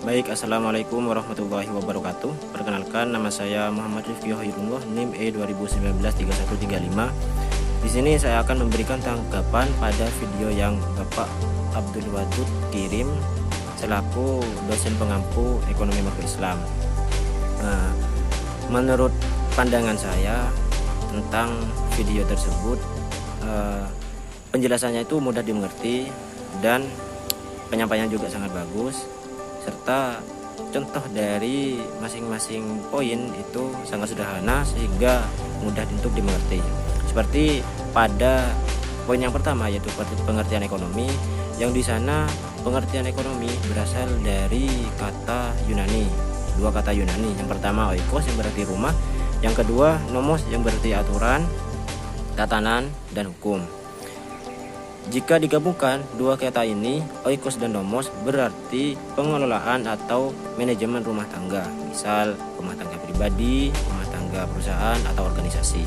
Baik, assalamualaikum warahmatullahi wabarakatuh. Perkenalkan, nama saya Muhammad Rifki Hoirullah, NIM E20193135. Di sini saya akan memberikan tanggapan pada video yang Bapak Abdul Wadud kirim selaku dosen pengampu ekonomi makro Islam. Menurut pandangan saya tentang video tersebut, penjelasannya itu mudah dimengerti dan penyampaian juga sangat bagus, serta contoh dari masing-masing poin itu sangat sederhana sehingga mudah untuk dimengerti. Seperti pada poin yang pertama, yaitu pengertian ekonomi, yang di sana pengertian ekonomi berasal dari kata Yunani, dua kata Yunani. Yang pertama oikos yang berarti rumah, yang kedua nomos yang berarti aturan, tatanan, dan hukum. Jika digabungkan dua kata ini, oikos dan nomos, berarti pengelolaan atau manajemen rumah tangga, misal rumah tangga pribadi, rumah tangga perusahaan, atau organisasi.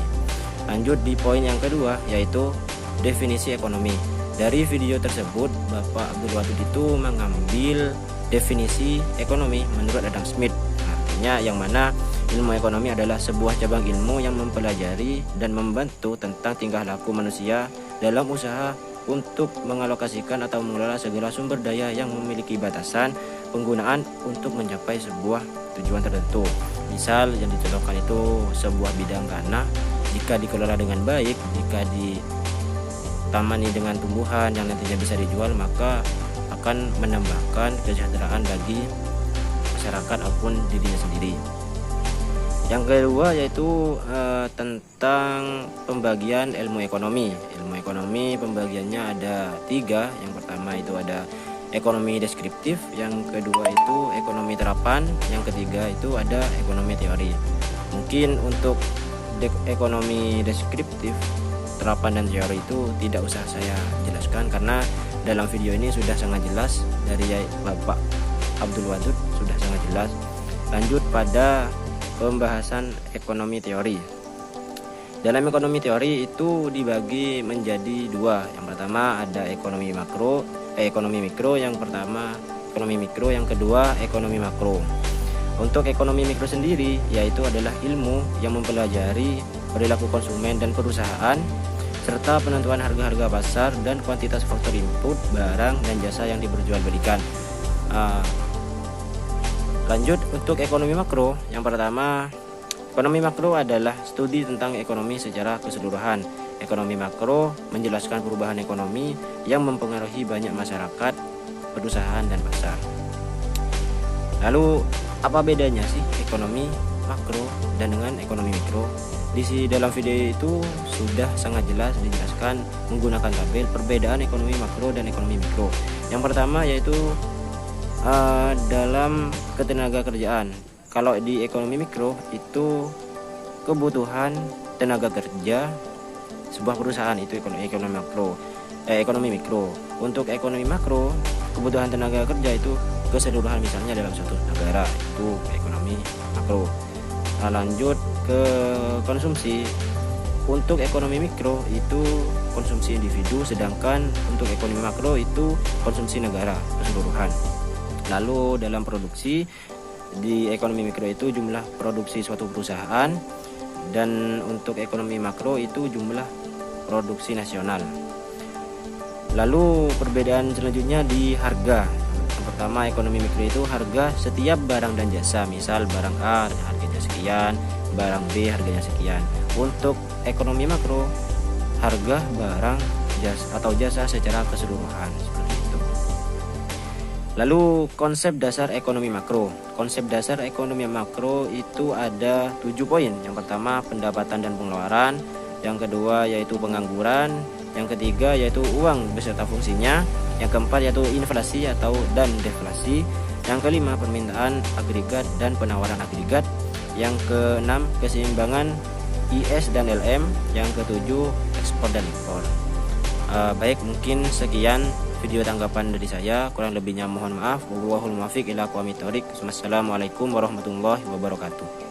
Lanjut di poin yang kedua, yaitu definisi ekonomi. Dari video tersebut, Bapak Abdul Wadud itu mengambil definisi ekonomi menurut Adam Smith. Artinya yang mana ilmu ekonomi adalah sebuah cabang ilmu yang mempelajari dan membantu tentang tingkah laku manusia dalam usaha untuk mengalokasikan atau mengelola segala sumber daya yang memiliki batasan penggunaan untuk mencapai sebuah tujuan tertentu. Misal yang dicontohkan itu sebuah bidang tanah, jika dikelola dengan baik, jika ditamani dengan tumbuhan yang nantinya bisa dijual, maka akan menambahkan kesejahteraan bagi masyarakat maupun dirinya sendiri. Yang kedua yaitu tentang pembagian ilmu ekonomi. Ilmu ekonomi pembagiannya ada 3. Yang pertama itu ada ekonomi deskriptif, yang kedua itu ekonomi terapan, yang ketiga itu ada ekonomi teori. Mungkin untuk ekonomi deskriptif, terapan, dan teori itu tidak usah saya jelaskan karena dalam video ini sudah sangat jelas dari Bapak Abdul Wadud, sudah sangat jelas. Lanjut pada pembahasan ekonomi teori. Dalam ekonomi teori itu dibagi menjadi 2. Yang pertama ada ekonomi mikro. Yang pertama ekonomi mikro, yang kedua ekonomi makro. Untuk ekonomi mikro sendiri yaitu adalah ilmu yang mempelajari perilaku konsumen dan perusahaan serta penentuan harga-harga pasar dan kuantitas faktor input barang dan jasa yang diperjualbelikan. Lanjut untuk ekonomi makro, yang pertama ekonomi makro adalah studi tentang ekonomi secara keseluruhan. Ekonomi makro menjelaskan perubahan ekonomi yang mempengaruhi banyak masyarakat, perusahaan, dan pasar. Lalu apa bedanya sih ekonomi makro dan dengan ekonomi mikro? Di dalam video itu sudah sangat jelas dijelaskan menggunakan tabel perbedaan ekonomi makro dan ekonomi mikro. Yang pertama yaitu dalam ketenaga kerjaan. Kalau di ekonomi mikro itu kebutuhan tenaga kerja sebuah perusahaan, itu ekonomi mikro. Untuk ekonomi makro, kebutuhan tenaga kerja itu keseluruhan, misalnya dalam suatu negara, itu ekonomi makro. Lanjut ke konsumsi. Untuk ekonomi mikro itu konsumsi individu, sedangkan untuk ekonomi makro itu konsumsi negara keseluruhan. Lalu dalam produksi, di ekonomi mikro itu jumlah produksi suatu perusahaan, dan untuk ekonomi makro itu jumlah produksi nasional. Lalu perbedaan selanjutnya di harga. Yang pertama ekonomi mikro itu harga setiap barang dan jasa, misal barang A harganya sekian, barang B harganya sekian. Untuk ekonomi makro, harga barang atau jasa secara keseluruhan, seperti itu. Lalu konsep dasar ekonomi makro. Konsep dasar ekonomi makro itu ada 7 poin. Yang pertama pendapatan dan pengeluaran, yang kedua yaitu pengangguran, yang ketiga yaitu uang beserta fungsinya, yang keempat yaitu inflasi dan deflasi, yang kelima permintaan agregat dan penawaran agregat, yang keenam keseimbangan IS dan LM, yang ketujuh ekspor dan impor. Baik, mungkin sekian video tanggapan dari saya, kurang lebihnya mohon maaf. Wallahul muwaffiq ila aqwamit thoriq. Wassalamualaikum warahmatullahi wabarakatuh.